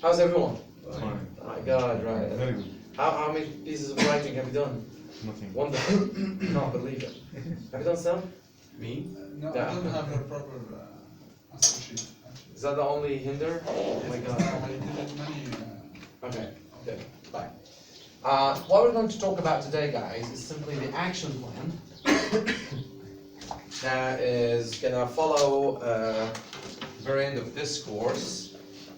How's everyone? Fine. Oh my God, right. Very good. How many pieces of writing have you done? Nothing. Wonderful. Can't believe it. Have you done some? Me? No, Yeah. I don't have a proper answer sheet, actually. Is that the only hinder? Oh my God. I did many. Okay, good. Bye. What we're going to talk about today, guys, is simply the action plan that is going to follow the very end of this course.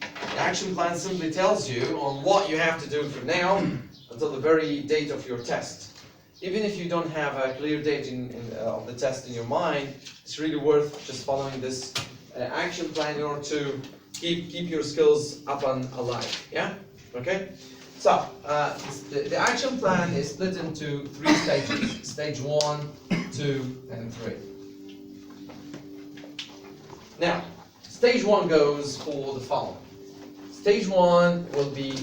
The action plan simply tells you on what you have to do from now until the very date of your test. Even if you don't have a clear date of the test in your mind, it's really worth just following this action plan in order to keep your skills up and alive. Yeah? Okay? So, the action plan is split into 3 stages. Stage 1, 2, and 3. Now, stage 1 goes for the following. Stage 1 will be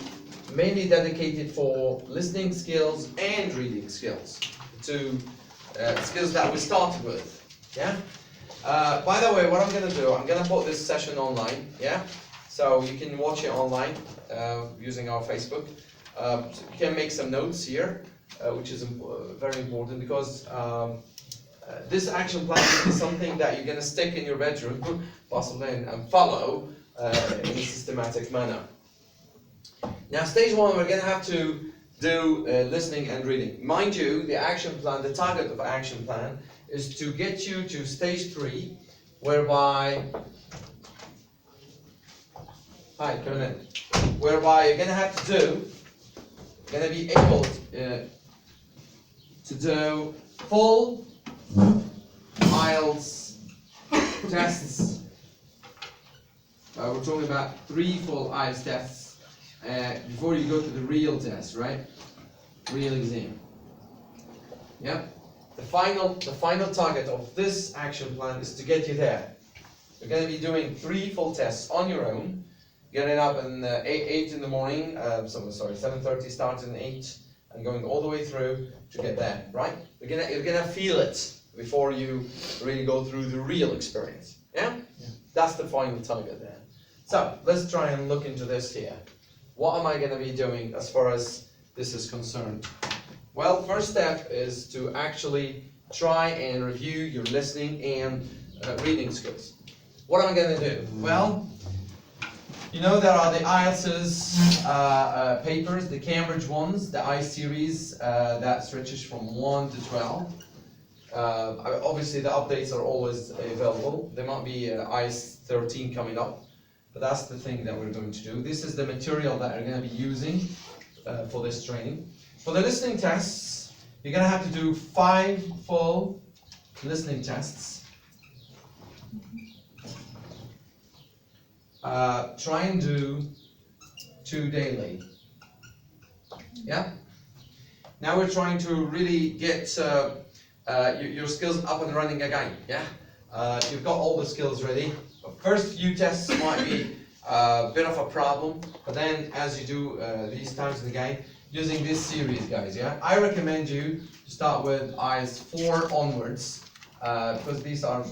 mainly dedicated for listening skills and reading skills. Two skills that we started with. Yeah? By the way, what I'm going to do, I'm going to put this session online. Yeah? So you can watch it online using our Facebook. You can make some notes here, which is very important because this action plan is something that you're going to stick in your bedroom, possibly, and follow in a systematic manner. Now, stage 1, we're going to have to do listening and reading. Mind you, the action plan, the target of action plan is to get you to stage 3, whereby, hi, come in, whereby you're going to have to do, you're going to be able to do full IELTS tests. We're talking about 3 full IELTS tests before you go to the real test, right? Real exam. Yeah. The final target of this action plan is to get you there. You're going to be doing 3 full tests on your own. Getting up in 8 in the morning. 7:30, starting at 8 and going all the way through to get there, right? You're gonna feel it before you really go through the real experience. Yeah? That's the final target there. So let's try and look into this here. What am I going to be doing as far as this is concerned? Well, first step is to actually try and review your listening and reading skills. What am I going to do? Well, you know there are the IELTS papers, the Cambridge ones, the I-Series that stretches from 1 to 12. Obviously the updates are always available. There might be IELTS 13 coming up. But that's the thing that we're going to do. This is the material that we're going to be using for this training. For the listening tests, you're going to have to do 5 full listening tests. Try and do 2 daily. Yeah? Now we're trying to really get your skills up and running again. Yeah? You've got all the skills ready. First few tests might be a bit of a problem, but then as you do these times in the game, using this series, guys, yeah? I recommend you to start with IELTS 4 onwards, because these are a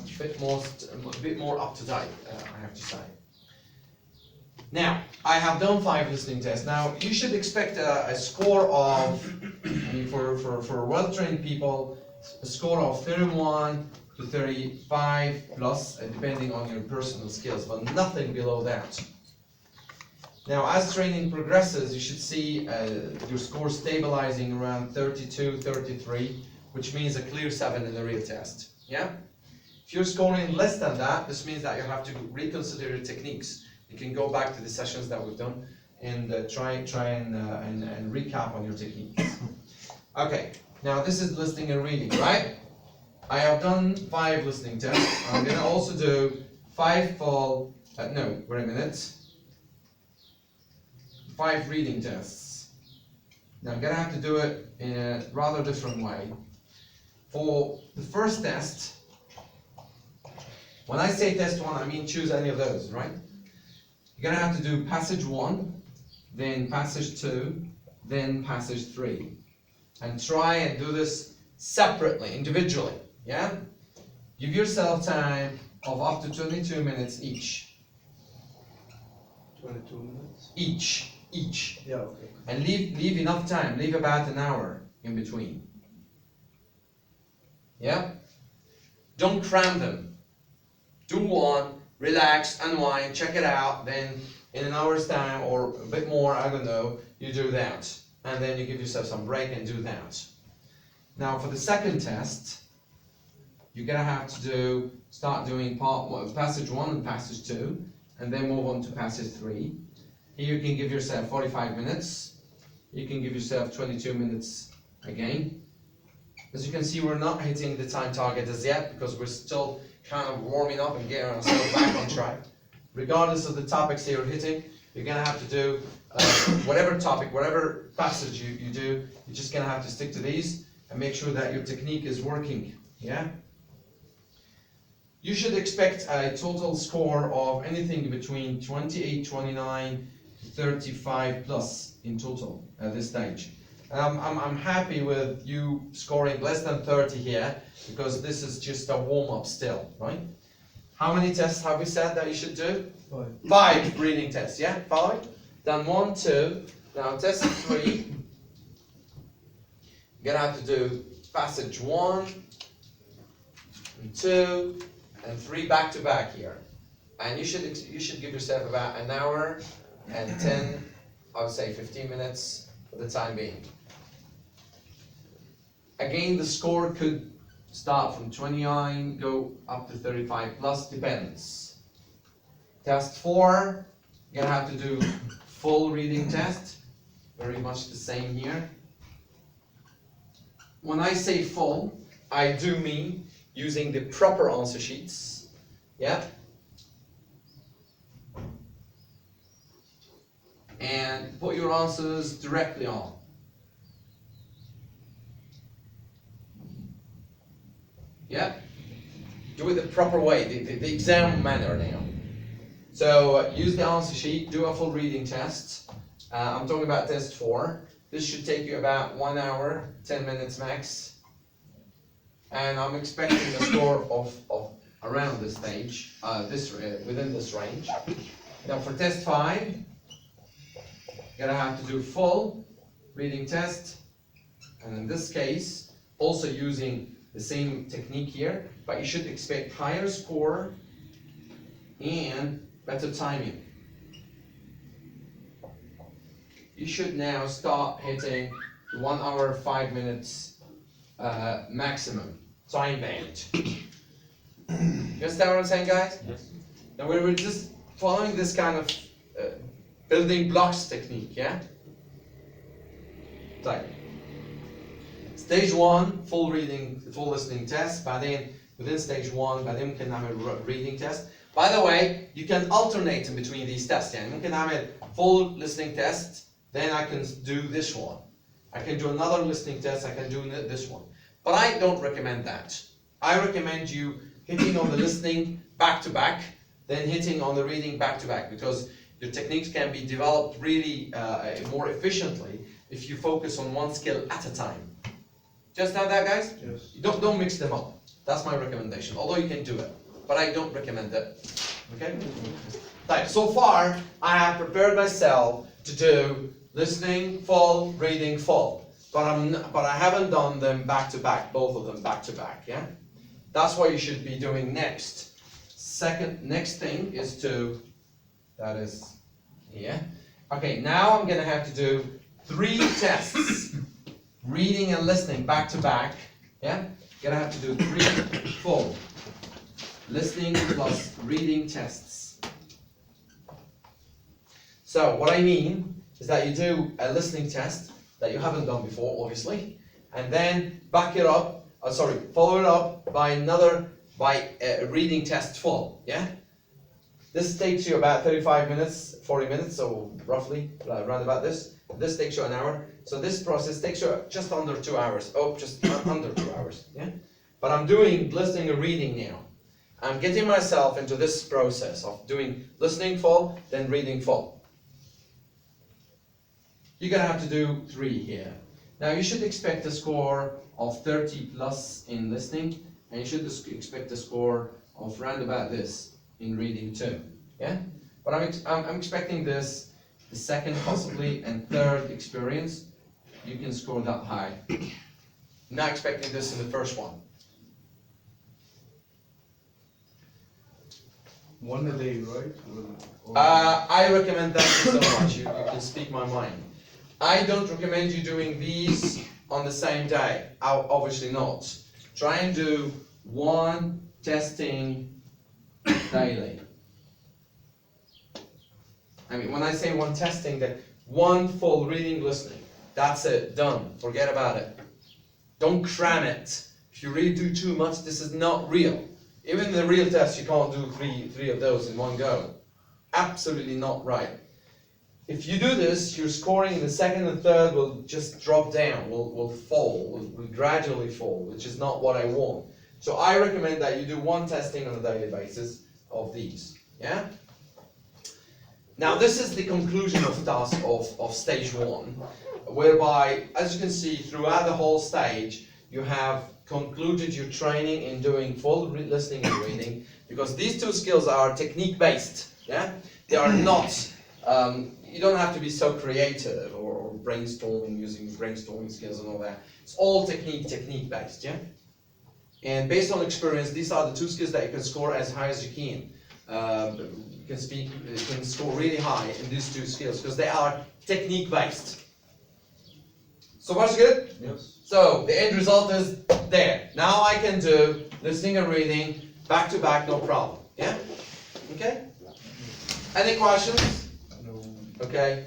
bit more up to date, I have to say. Now, I have done 5 listening tests. Now, you should expect a score of, for well-trained people, a score of 31 to 35 plus, depending on your personal skills, but nothing below that. Now, as training progresses, you should see your score stabilizing around 32, 33, which means a clear 7 in the real test. Yeah? If you're scoring less than that, this means that you have to reconsider your techniques. You can go back to the sessions that we've done and try and recap on your techniques. Okay, now this is listening and reading, right? I have done 5 listening tests. I'm going to also do 5 full, 5 reading tests. Now I'm going to have to do it in a rather different way. For the first test, when I say test 1, I mean choose any of those, right? You're going to have to do passage 1, then passage 2, then passage 3. And try and do this separately, individually. Yeah? Give yourself time of up to 22 minutes each. 22 minutes. Each. Yeah, okay. And leave enough time, leave about an hour in between. Yeah? Don't cram them. Do one, relax, unwind, check it out, then in an hour's time or a bit more, I don't know, you do that. And then you give yourself some break and do that. Now for the second test, you're gonna have to start doing passage 1 and passage 2, and then move on to passage 3. Here you can give yourself 45 minutes. You can give yourself 22 minutes again. As you can see, we're not hitting the time target as yet because we're still kind of warming up and getting ourselves back on track. Regardless of the topics you're hitting, you're gonna have to do whatever topic, whatever passage you do, you're just gonna have to stick to these and make sure that your technique is working, yeah? You should expect a total score of anything between 28, 29, 35 plus in total at this stage. I'm happy with you scoring less than 30 here because this is just a warm-up still, right? How many tests have we said that you should do? 5 reading tests, yeah? Following? Done 1, 2. Now test 3. You're gonna have to do passage 1 and 2 and 3 back to back here. And you should give yourself about an hour and 10, I would say 15 minutes for the time being. Again, the score could start from 29, go up to 35 plus, depends. Test 4, you're gonna have to do full reading test, very much the same here. When I say full, I do mean using the proper answer sheets, yeah? And put your answers directly on. Yeah? Do it the proper way, the exam manner now. So use the answer sheet, do a full reading test. I'm talking about test 4. This should take you about 1 hour, 10 minutes max. And I'm expecting a score of around this stage, within this range. Now for test 5, you're gonna have to do full reading test. And in this case, also using the same technique here, but you should expect higher score and better timing. You should now start hitting the 1 hour, 5 minutes maximum time band. You understand what I'm saying, guys? Yes. Now we're just following this kind of building blocks technique, yeah? Like, stage 1, full listening test. بعدين within stage 1 بعدين ممكن نعمل reading test. By the way, you can alternate in between these tests. يعني ممكن نعمل full listening test, then I can do this one. I can do another listening test, I can do this one. But I don't recommend that. I recommend you hitting on the listening back to back, then hitting on the reading back to back, because your techniques can be developed really more efficiently if you focus on one skill at a time. Just know that, guys? Yes. Don't mix them up. That's my recommendation. Although you can do it, but I don't recommend it. Okay? Right. So far, I have prepared myself to do listening full, reading full, but I haven't done them back to back, both of them back to back. Yeah. That's what you should be doing next. Next thing is that is here. Okay. Now I'm gonna have to do 3 tests. Reading and listening back to back, yeah? You're gonna have to do 3 full listening plus reading tests. So what I mean is that you do a listening test that you haven't done before, obviously, and then follow it up by a reading test full, yeah? This takes you about 35 minutes, 40 minutes, so roughly around about this. This takes you an hour. So this process takes you just under 2 hours. Just under 2 hours, yeah? But I'm doing listening and reading now. I'm getting myself into this process of doing listening full, then reading full. You're gonna have to do 3 here. Now you should expect a score of 30 plus in listening, and you should expect a score of round about this in reading too, yeah? But I'm expecting this, the second possibly and third experience, you can score that high. Not expecting this in the first one. One a day, right? I recommend that so much, you can speak my mind. I don't recommend you doing these on the same day, obviously not. Try and do one testing daily. I mean, when I say one testing, that one full reading, listening, that's it, done, forget about it. Don't cram it. If you really do too much, this is not real. Even in the real test, you can't do three of those in one go. Absolutely not right. If you do this, your scoring in the second and third will just drop down, will fall, will gradually fall, which is not what I want. So I recommend that you do one testing on a daily basis of these, yeah? Now this is the conclusion of task of stage one, whereby, as you can see, throughout the whole stage, you have concluded your training in doing full listening and reading, because these two skills are technique based, yeah? They are not, you don't have to be so creative or brainstorming, using brainstorming skills and all that. It's all technique based, yeah? And based on experience, these are the two skills that you can score as high as you can. You can score really high in these two skills because they are technique based. So far so good? Yes. So the end result is there. Now I can do listening and reading back to back, no problem. Yeah? Okay? Any questions? No. Okay.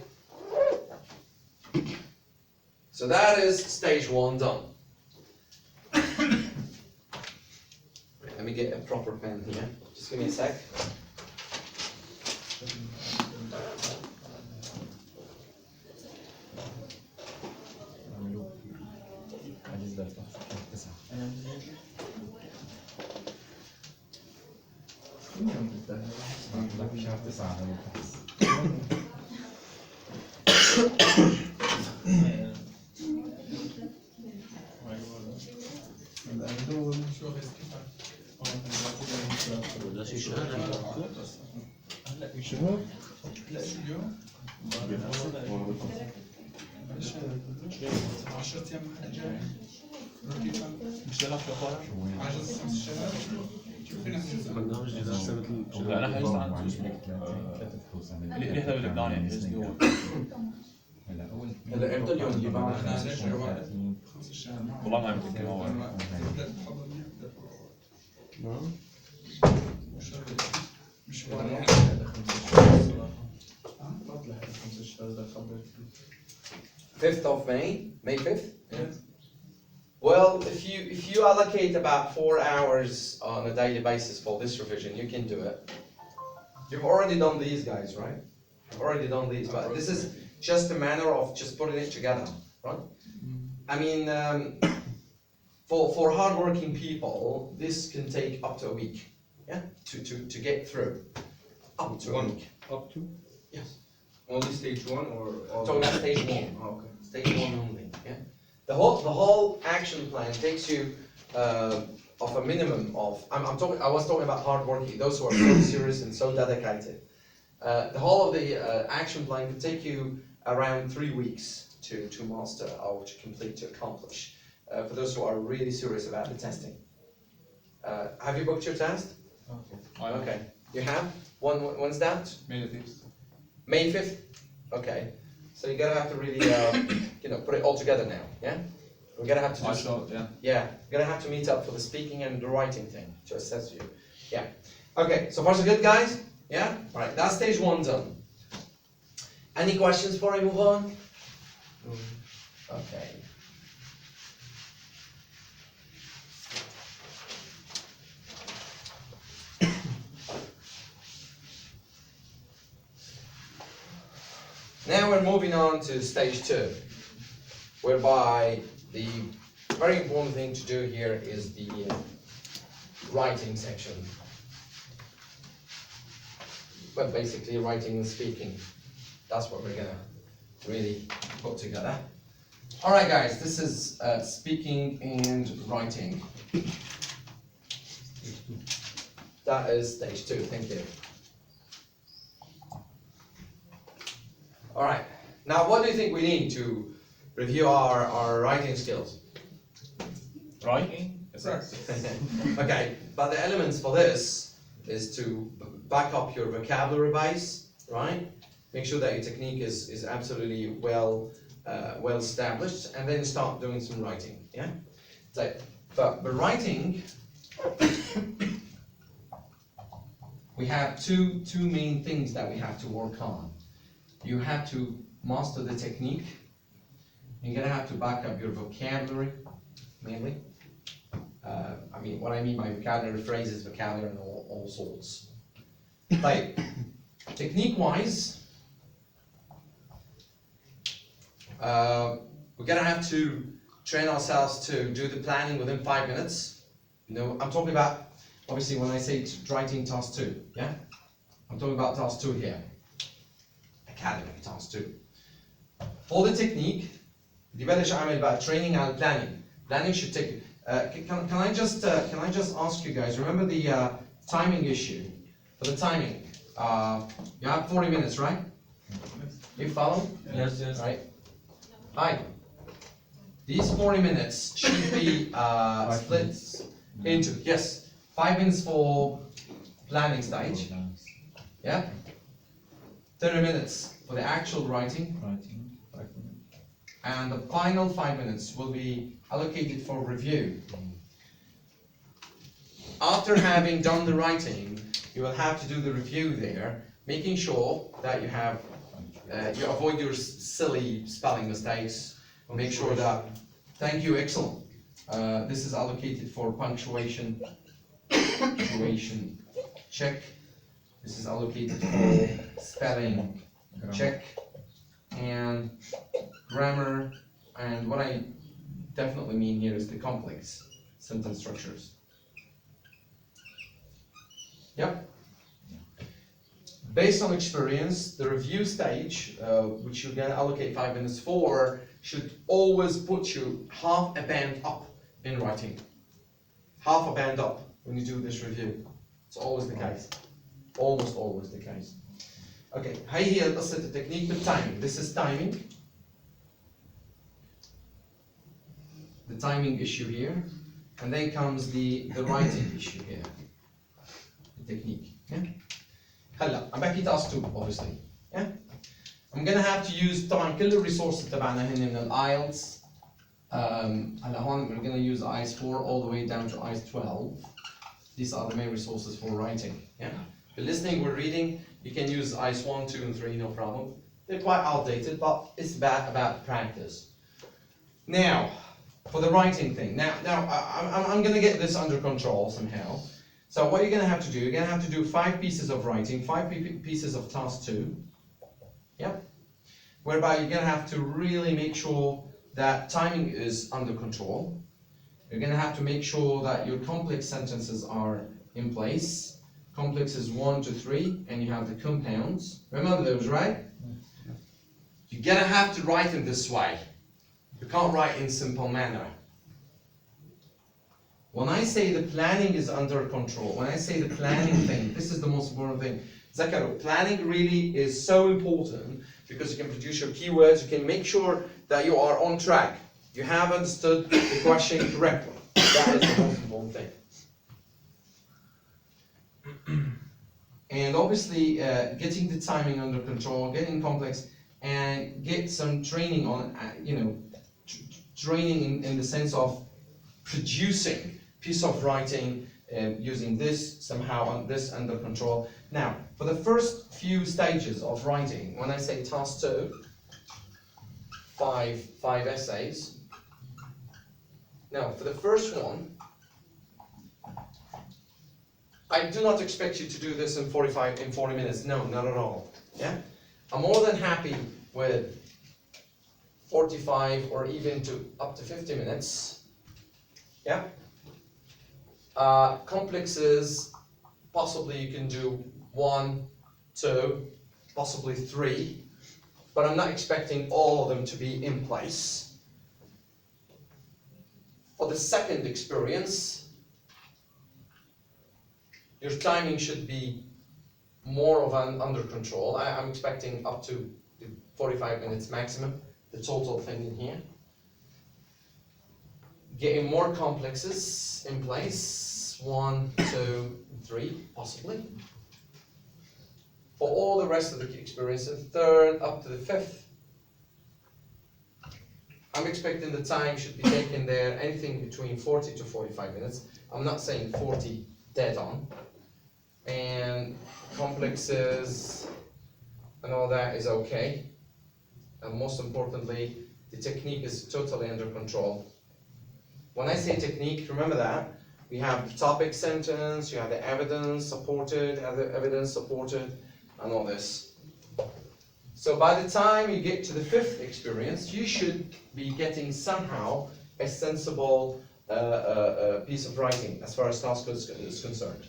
So that is stage one done. Let me get a proper pen here. Just give me a sec. لا اليوم 10 ايام حاجه بيشتغل في القاهرة؟ عجز 5 شهور شوف فين برنامج جديد انا حجزت عن رحلة بلبنان يعني حجزت هو هلا امتى اليوم اللي بعد؟ 5 شهور والله ما متذكر هو مش 5th of May 5th? Yes. Well, if you allocate about 4 hours on a daily basis for this revision, you can do it. You've already done these, guys, right? You've already done these, but this is just a manner of just putting it together, right? I mean, for hardworking people, this can take up to a week, yeah, to get through, up to a week. Up to? Yes. Only stage one or all? Talking about stage one. Oh, okay. Stage one only, yeah. The whole action plan takes you of a minimum of. I was talking about hardworking, those who are so serious and so dedicated. The whole of the action plan could take you around 3 weeks to master or to complete, to accomplish. For those who are really serious about the testing. Have you booked your test? Okay. You have? When's that? May 5th? Okay. So you're gonna have to really, put it all together now, yeah? We're gonna have to do yeah, you're gonna have to meet up for the speaking and the writing thing to assess you. Yeah. Okay, so far so good, guys? Yeah? Alright, that's stage one done. Any questions before I move on? Okay. Now we're moving on to stage two, whereby the very important thing to do here is the writing section. But basically writing and speaking. That's what we're gonna really put together. Alright guys, this is speaking and writing. That is stage two, thank you. All right. Now, what do you think we need to review our writing skills? Writing? Okay, but the elements for this is to back up your vocabulary base, right? Make sure that your technique is absolutely well established, and then start doing some writing. Yeah. So, but writing, we have two main things that we have to work on. You have to master the technique. You're gonna have to back up your vocabulary, mainly. What I mean by vocabulary, phrases, vocabulary, and all sorts. Like, technique-wise, we're gonna have to train ourselves to do the planning within 5 minutes. You know, I'm talking about, obviously, when I say writing task 2, yeah? I'm talking about task 2 here. Academic task 2. For the technique, بدي بلش أعمل بقى training على planning. Planning should take. Can I just ask you guys? Remember the timing issue. For the timing, you have 40 minutes, right? You follow? Yes, yes. Right. Hi. These 40 minutes should be split into 5 minutes for planning stage. Yeah. 30 minutes for the actual writing. Writing, 5 minutes. And the final 5 minutes will be allocated for review. After having done the writing, you will have to do the review there, making sure that you have, you avoid your silly spelling mistakes. Make sure that, thank you, excellent. This is allocated for punctuation check. This is allocated for spelling check, and grammar, and what I definitely mean here is the complex sentence structures. Yep. Based on experience, the review stage, which you're gonna allocate 5 minutes for, should always put you half a band up in writing. Half a band up when you do this review. It's always the case. Almost always the case. Okay, هي هي قصة التكنيك بالتايمينج. This is timing. The timing issue here, and then comes the writing issue here. The technique. Yeah. هلا I'm back to task 2 obviously. Yeah. I'm gonna have to use طبعا كل الريسورسز تبعنا هن من IELTS. هلا هون we're gonna use IELTS 4 all the way down to IELTS 12. These are the main resources for writing. Yeah. For listening or reading, you can use IELTS 1, 2, and 3, no problem. They're quite outdated, but it's about practice. Now, for the writing thing. Now I'm gonna get this under control somehow. So what you're gonna have to do, you're gonna have to do 5 pieces of writing, 5 pieces of task 2. Yep. Whereby you're gonna have to really make sure that timing is under control. You're gonna have to make sure that your complex sentences are in place. Complex is 1 to 3, and you have the compounds. Remember those, right? You're gonna have to write in this way. You can't write in simple manner. When I say the planning is under control, when I say the planning thing, this is the most important thing. Zakaru, planning really is so important because you can produce your keywords, you can make sure that you are on track. You have understood the question correctly. That is the most important thing. And obviously, getting the timing under control, getting complex, and get some training on, training in the sense of producing piece of writing using this somehow on this under control. Now, for the first few stages of writing, when I say task 2, 5 essays. Now, for the first one, I do not expect you to do this in 40 minutes. No, not at all. Yeah, I'm more than happy with 45 or even up to 50 minutes. Yeah. Complexes, possibly you can do 1, 2, possibly 3, but I'm not expecting all of them to be in place. For the second experience, your timing should be more of an under control. I'm expecting up to 45 minutes maximum, the total thing in here. Getting more complexes in place, 1, 2, 3, possibly. For all the rest of the experience, the third up to the fifth. I'm expecting the time should be taken there anything between 40 to 45 minutes. I'm not saying 40 dead on. And complexes and all that is okay. And most importantly, the technique is totally under control. When I say technique, remember that we have the topic sentence, you have the evidence supported, and all this. So by the time you get to the fifth experience, you should be getting somehow a sensible piece of writing as far as task is concerned.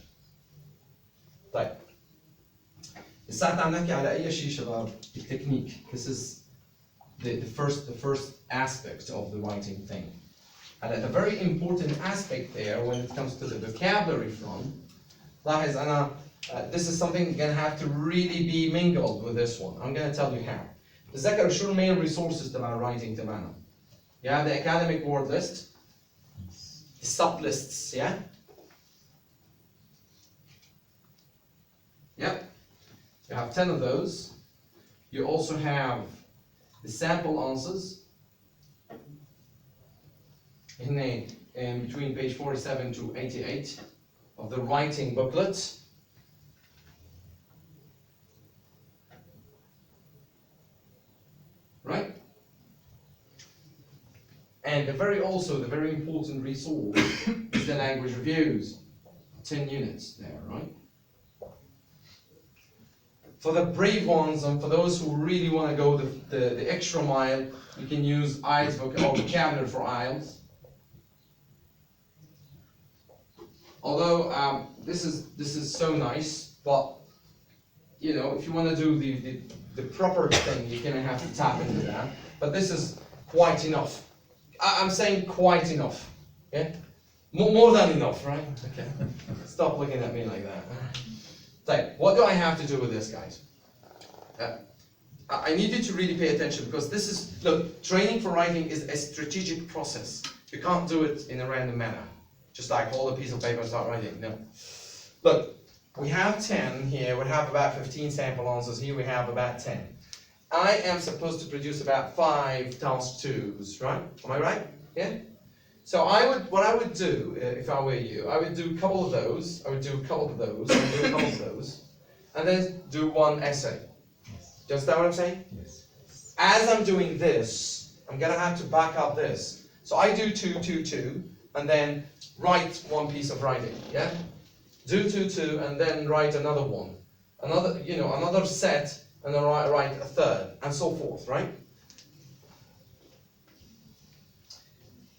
طيب. الساعة عم نحكي على أي شيء شباب؟ التكنيك. This is the first aspect of the writing thing. And a very important aspect there when it comes to the vocabulary front. لاحظ أنا this is something you're gonna have to really be mingled with this one. I'm gonna tell you how. تذكر شو main resources تبع writing تبعنا. You have the academic word list, the sub lists, yeah? Yep. You have 10 of those. You also have the sample answers in between page 47 to 88 of the writing booklet. Right? And the very important resource is the language reviews. 10 units there, right? For the brave ones and for those who really want to go the extra mile, you can use IELTS vocabulary for IELTS. Although this is so nice, but you know, if you want to do the proper thing, you're gonna have to tap into that. But this is quite enough. I'm saying quite enough. Yeah, more than enough, right? Okay. Stop looking at me like that. So, what do I have to do with this, guys? I need you to really pay attention because this is, look, training for writing is a strategic process. You can't do it in a random manner. Just like hold a piece of paper and start writing, no. Look, we have 10 here, we have about 15 sample answers, here we have about 10. I am supposed to produce about 5 task 2s, right? Am I right? Yeah? So what I would do, if I were you, I would do a couple of those, I would do a couple of those, I would do a couple of those, and then do one essay. Do you understand what I'm saying? Yes. As I'm doing this, I'm gonna have to back up this. So I do 2, 2, 2, and then write one piece of writing, yeah? Do 2, 2, and then write another one. Another set, and then write a third, and so forth, right?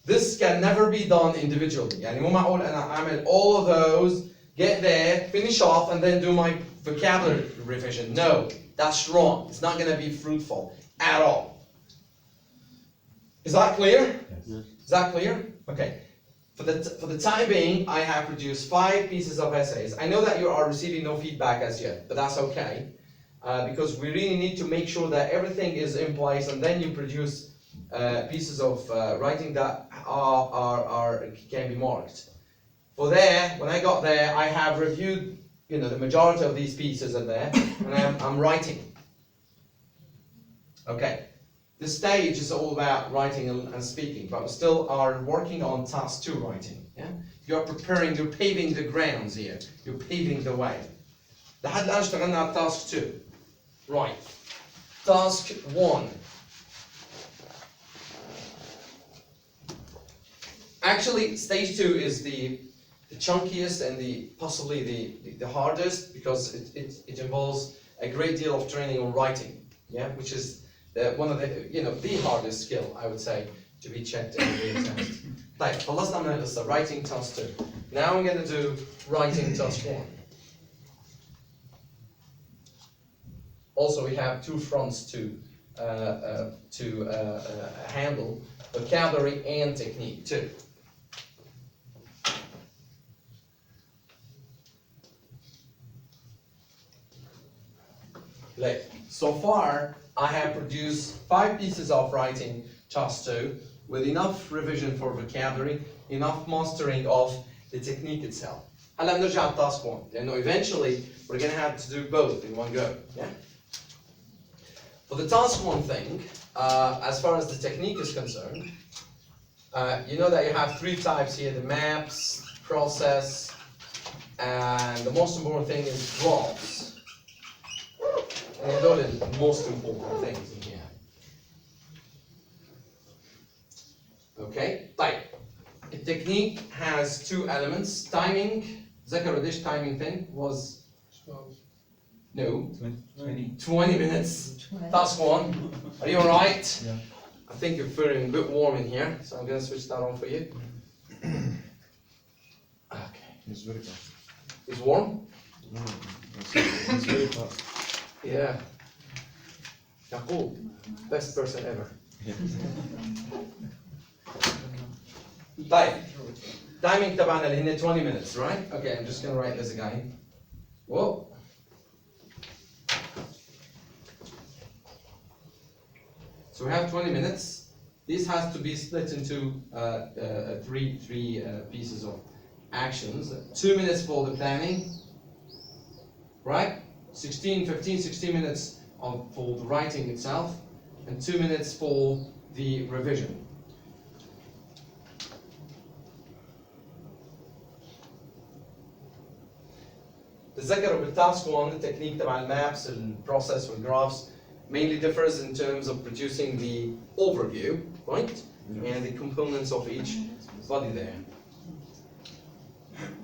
This can never be done individually. يعني مو معقول أنا أعمل all of those, get there, finish off, and then do my vocabulary revision. No, that's wrong. It's not going to be fruitful at all. Is that clear? Yes. Is that clear? Okay. For the time being, I have produced 5 pieces of essays. I know that you are receiving no feedback as yet, but that's okay. Because we really need to make sure that everything is in place, and then you produce pieces of writing that can be marked. For there, when I got there, I have reviewed, the majority of these pieces are there, and I'm writing. Okay, the stage is all about writing and speaking, but we still are working on task 2 writing. Yeah, you're preparing, you're paving the grounds here, you're paving the way. لحد الآن اشتغلنا على task 2. Right, task 1. Actually, stage 2 is the chunkiest and possibly the hardest because it involves a great deal of training on writing, yeah, which is one of the hardest skill I would say to be checked in the test. طيب خلصنا من القصة writing task 2. Now I'm going to do writing task 1. Also, we have 2 fronts to handle: vocabulary and technique too. So far, I have produced 5 pieces of writing task 2 with enough revision for vocabulary, enough mastering of the technique itself. هلا بنرجع للتاسك 1 لأنه eventually we're going to have to do both in one go. Yeah? For the task 1 thing, as far as the technique is concerned, you know that you have 3 types here, the maps, process, and the most important thing is graphs. And those are the most important things in here. Okay, طيب. The technique has 2 elements. Timing, ذكروا قديش timing thing was? No, 20 minutes. Task 1. Are you alright? Yeah. I think you're feeling a bit warm in here, so I'm gonna switch that on for you. Okay. It's very fast. It's warm? It's very fast. Yeah. Yaqub, best person ever. طيب. Timing تبعنا اللي هن 20 minutes, right? Okay, I'm just gonna write this again. Whoa. So we have 20 minutes. This has to be split into three pieces of actions. 2 minutes for the planning, right? 15, 16 minutes for the writing itself, and 2 minutes for the revision. تذكروا بالتاسك 1 التكنيك تبع المابس البروسيس والجرافs mainly differs in terms of producing the overview, right? And the components of each body there.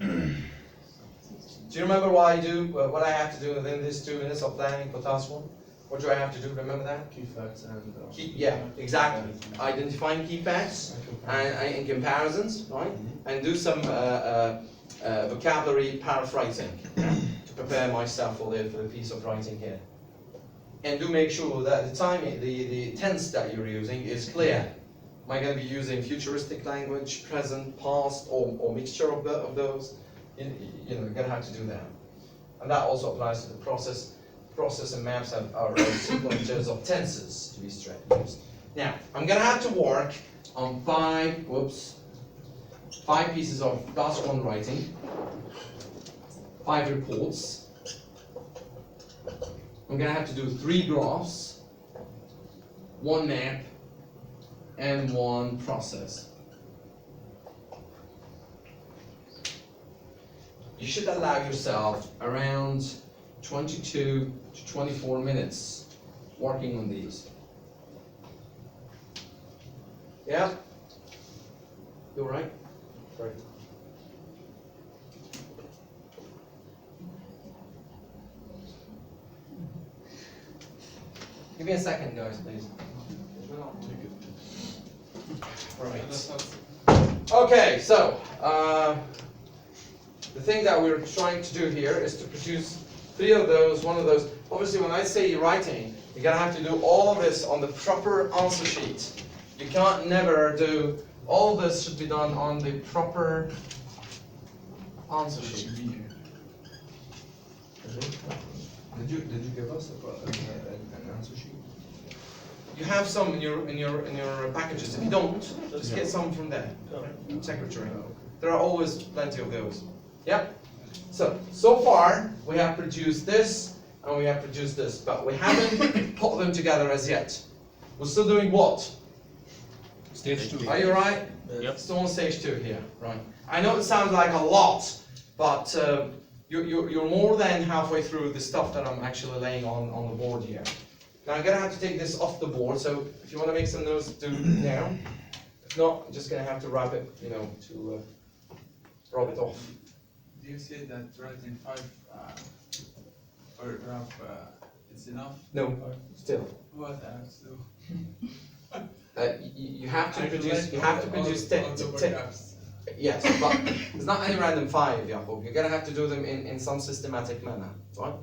Do you remember what I do, what I have to do within these 2 minutes of planning for task 1? What do I have to do? Remember that? Key facts and Yeah, exactly. Identifying key facts and comparisons, right? And do some vocabulary paraphrasing to prepare myself for the piece of writing here. And do make sure that the timing, the tense that you're using is clear. Am I going to be using futuristic language, present, past, or mixture of those? You know, you're going to have to do that. And that also applies to the process. Process and maps are simple in terms of tenses to be used. Now, I'm going to have to work on 5 pieces of task 1 writing, 5 reports. I'm going to have to do 3 graphs, 1 map, and 1 process. You should allow yourself around 22 to 24 minutes working on these. Yeah? You all right? Right. Give me a second, guys, please. Right. Okay, so the thing that we're trying to do here is to produce 3 of those, 1 of those. Obviously, when I say writing, you're gonna have to do all of this on the proper answer sheet. You can't never do. All this should be done on the proper answer sheet. Did you give us an answer sheet? You have some in your packages. If you don't, just get some from there. Secretary. There are always plenty of those. Yeah? So far we have produced this and we have produced this, but we haven't put them together as yet. We're still doing what? Stage 2. Are you right? Yep. Still on stage 2 here, right? I know it sounds like a lot, but you're more than halfway through the stuff that I'm actually laying on the board here. Now I'm gonna have to take this off the board, so if you want to make some notes, do now. If not, I'm just gonna have to wrap it, to rub it off. Do you say that writing 5 paragraph is enough? No, still. What else? You have to produce. You have to produce paragraphs. Yes, but it's not any random 5, Yaqub. You're gonna have to do them in some systematic manner, right?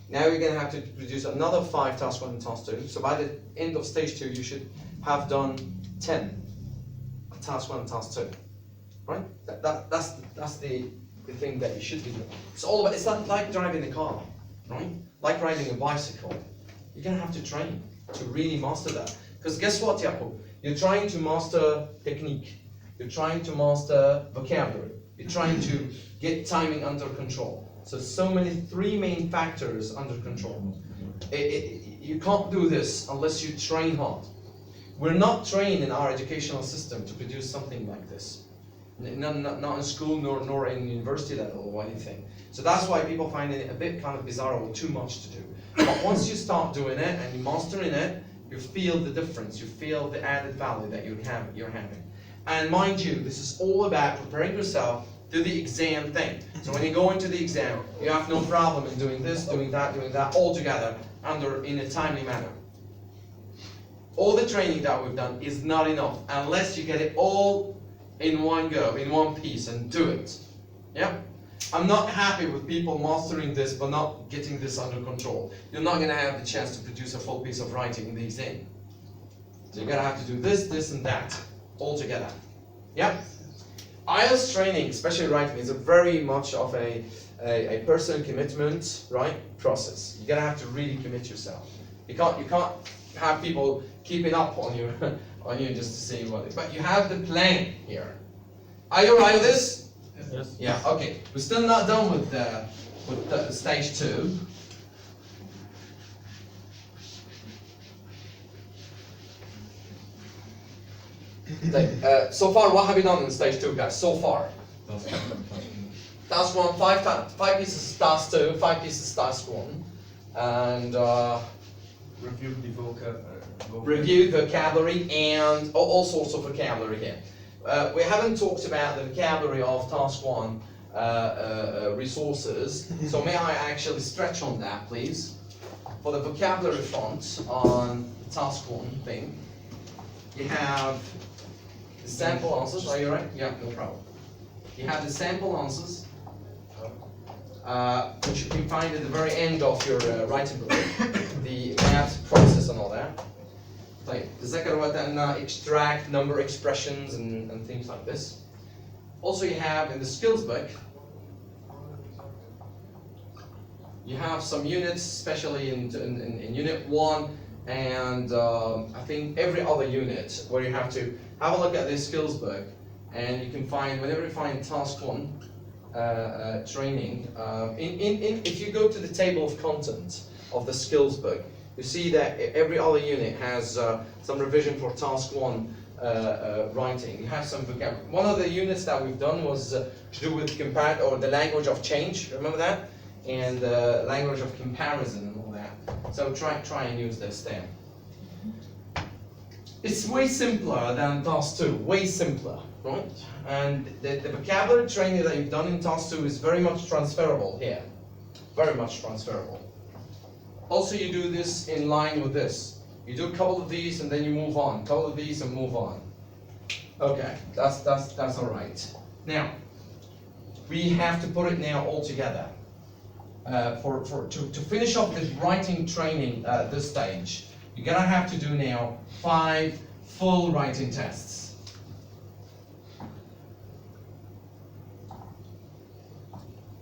Now you're gonna have to produce another 5 task 1 and task 2. So by the end of stage 2, you should have done 10 task 1 and task 2, right? That's the thing that you should be doing. It's all about. It's like driving a car, right? Like riding a bicycle. You're gonna have to train. to really master that. Because guess what, Yaqub? You're trying to master technique. You're trying to master vocabulary. You're trying to get timing under control. So many, three main factors under control. You can't do this unless you train hard. We're not trained in our educational system to produce something like this. Not in school nor in university level or anything. So that's why people find it a bit kind of bizarre or too much to do. But once you start doing it and you mastering it, you feel the difference. You feel the added value that you're having. And mind you, this is all about preparing yourself to the exam thing. So when you go into the exam, you have no problem in doing this, doing that, all together in a timely manner. All the training that we've done is not enough unless you get it all in one go, in one piece, and do it. Yeah? I'm not happy with people mastering this but not getting this under control. You're not going to have the chance to produce a full piece of writing in the exam. So you're going to have to do this, and that, all together. Yeah? IELTS training, especially writing, is a very much of a personal commitment, right, process. You're going to have to really commit yourself. You can't have people keeping up on you just to see what it is. But you have the plan here. Are you alright with this? Yes. Yeah, okay. We're still not done with the stage 2. So far, what have you done in stage 2, guys? So far? Task 1, 5 pieces task 2, 5 pieces task 1. And Review the vocab. review vocabulary and all sorts of vocabulary here. We haven't talked about the vocabulary of task 1 resources, so may I actually stretch on that, please? For the vocabulary front on task 1 thing, you have the sample answers. Are you right? Yeah, no problem. You have the sample answers, which you can find at the very end of your writing book, the math process and all that. Like extract number expressions and things like this. Also, you have in the skills book, you have some units, especially in unit 1 and I think every other unit, where you have to have a look at this skills book, and you can find, whenever you find task 1 training, if you go to the table of content of the skills book, you see that every other unit has some revision for task 1 writing. You have some vocabulary. One of the units that we've done was to do with the language of change. Remember that? And language of comparison and all that. So try and use this there. It's way simpler than task 2. Way simpler, right? And the vocabulary training that you've done in task 2 is very much transferable here. Very much transferable. Also, you do this in line with this. You do a couple of these and then you move on. A couple of these and move on. Okay, that's all right. Now, we have to put it now all together. To finish off this writing training at this stage, you're gonna have to do now 5 full writing tests.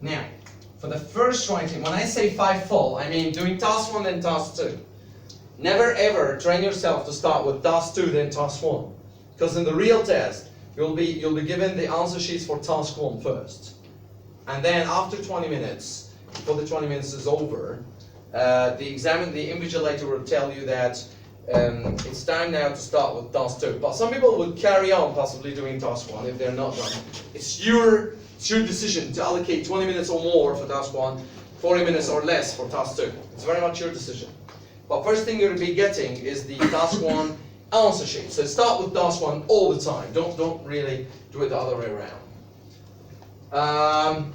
Now, for the first writing, when I say 5 full, I mean doing task 1 and task 2. Never ever train yourself to start with task 2 then task 1, because in the real test you'll be given the answer sheets for task 1 first, and then after 20 minutes, before the 20 minutes is over, the invigilator will tell you that it's time now to start with task 2. But some people would carry on possibly doing task 1 if they're not done. It's your decision to allocate 20 minutes or more for task 1, 40 minutes or less for task 2. It's very much your decision. But first thing you'll be getting is the task 1 answer sheet. So start with task 1 all the time. Don't really do it the other way around.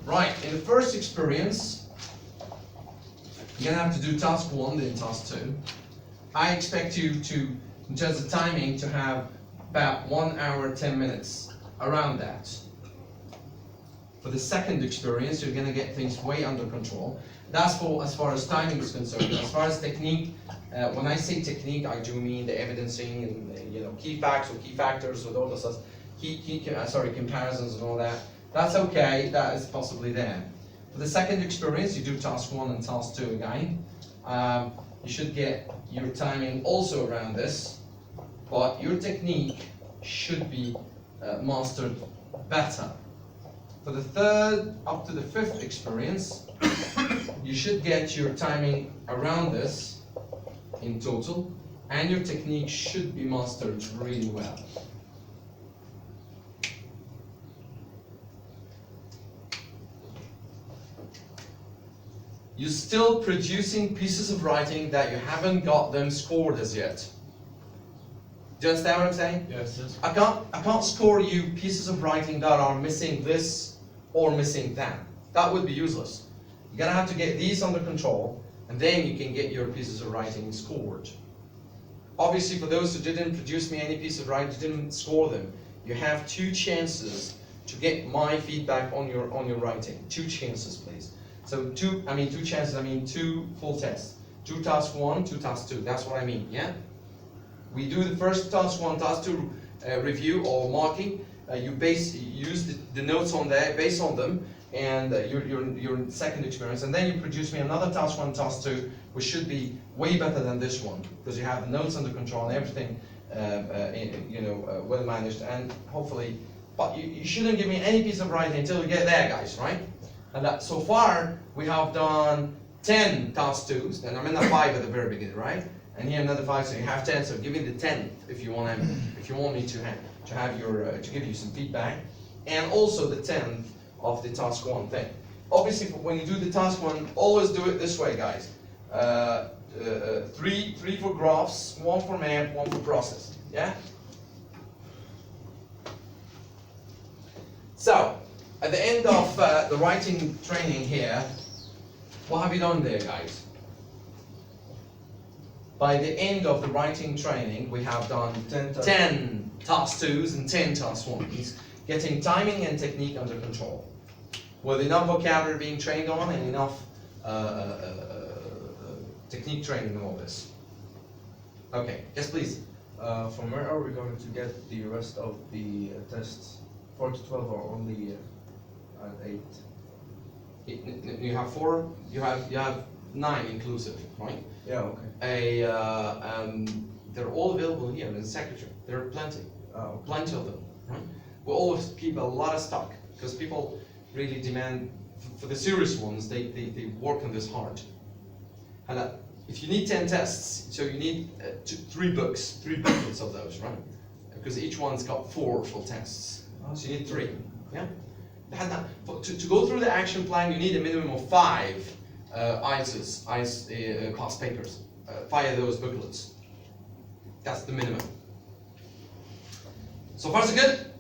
Right, in the first experience, you're gonna have to do task 1, then task 2. I expect you to, in terms of timing, to have about 1 hour, 10 minutes, around that. For the second experience, you're gonna get things way under control. That's for as far as timing is concerned. As far as technique, when I say technique, I do mean the evidencing and key facts or key factors with all this, comparisons and all that. That's okay. That is possibly there. For the second experience, you do task 1 and task 2 again. You should get your timing also around this, but your technique should be mastered better. For the third up to the fifth experience, you should get your timing around this in total, and your technique should be mastered really well. You're still producing pieces of writing that you haven't got them scored as yet. Do you understand what I'm saying? Yes. I can't score you pieces of writing that are missing this or missing that. That would be useless. You're gonna have to get these under control, and then you can get your pieces of writing scored. Obviously, for those who didn't produce me any piece of writing, didn't score them, you have 2 chances to get my feedback on your writing. 2 chances, please. So 2 chances, I mean 2 full tests. 2 task 1, 2 task 2. That's what I mean, yeah? We do the first task 1, task 2 review or marking. You use the notes on there, base on them, and your second experience, and then you produce me another task 1, task 2, which should be way better than this one, because you have the notes under control and everything, well managed, and hopefully, but you shouldn't give me any piece of writing until you get there, guys, right? And that, so far, we have done 10 task 2s, and I'm in the 5 at the very beginning, right? And here another 5, so you have 10. So give me the 10th if you want me to give you some feedback, and also the 10th of the task 1 thing. Obviously, when you do the task 1, always do it this way, guys. 3 for graphs, 1 for map, 1 for process. Yeah. So at the end of the writing training here, what have you done there, guys? By the end of the writing training, we have done 10 task 2s and 10 task 1s, getting timing and technique under control, with enough vocabulary being trained on and enough technique training and all this. Okay, yes please. From where are we going to get the rest of the tests? 4 to 12 or only at 8? You have 4. You have 9 inclusive, right? Yeah, okay. They're all available here in the secretary. There are plenty, Okay. plenty of them, right? We always keep a lot of stock because people really demand for the serious ones. They work on this hard. And if you need 10 tests, so you need 3 books, 3 booklets of those, right? Because each one's got 4 full tests, so you need 3. Yeah. To go through the action plan, you need a minimum of 5 ICEs, past papers, 5 of those booklets. That's the minimum. So far so good?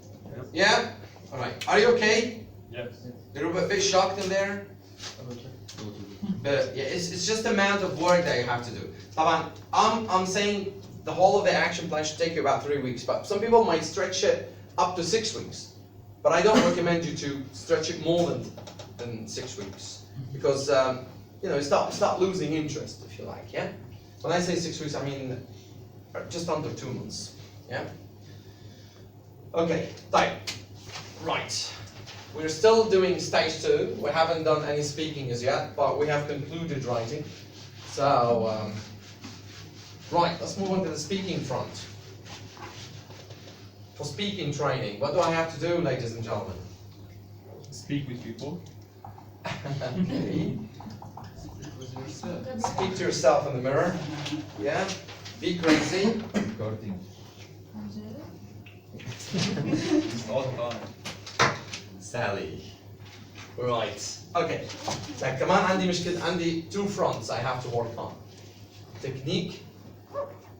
Yeah? Alright, are you okay? Yes. You're a bit shocked in there? But yeah, it's just the amount of work that you have to do. I'm saying the whole of the action plan should take you about 3 weeks, but some people might stretch it up to 6 weeks. But I don't recommend you to stretch it more than 6 weeks, because start losing interest, if you like. Yeah. When I say 6 weeks, I mean just under 2 months. Yeah. Okay. Right. We're still doing stage 2. We haven't done any speaking as yet, but we have concluded writing. So, right. Let's move on to the speaking front. For speaking training, what do I have to do, ladies and gentlemen? Speak with people. Okay. Speak to yourself in the mirror. Yeah. Be crazy. Recording. All the time. Sally. Right. Okay. So كمان عندي 2 fronts I have to work on. Technique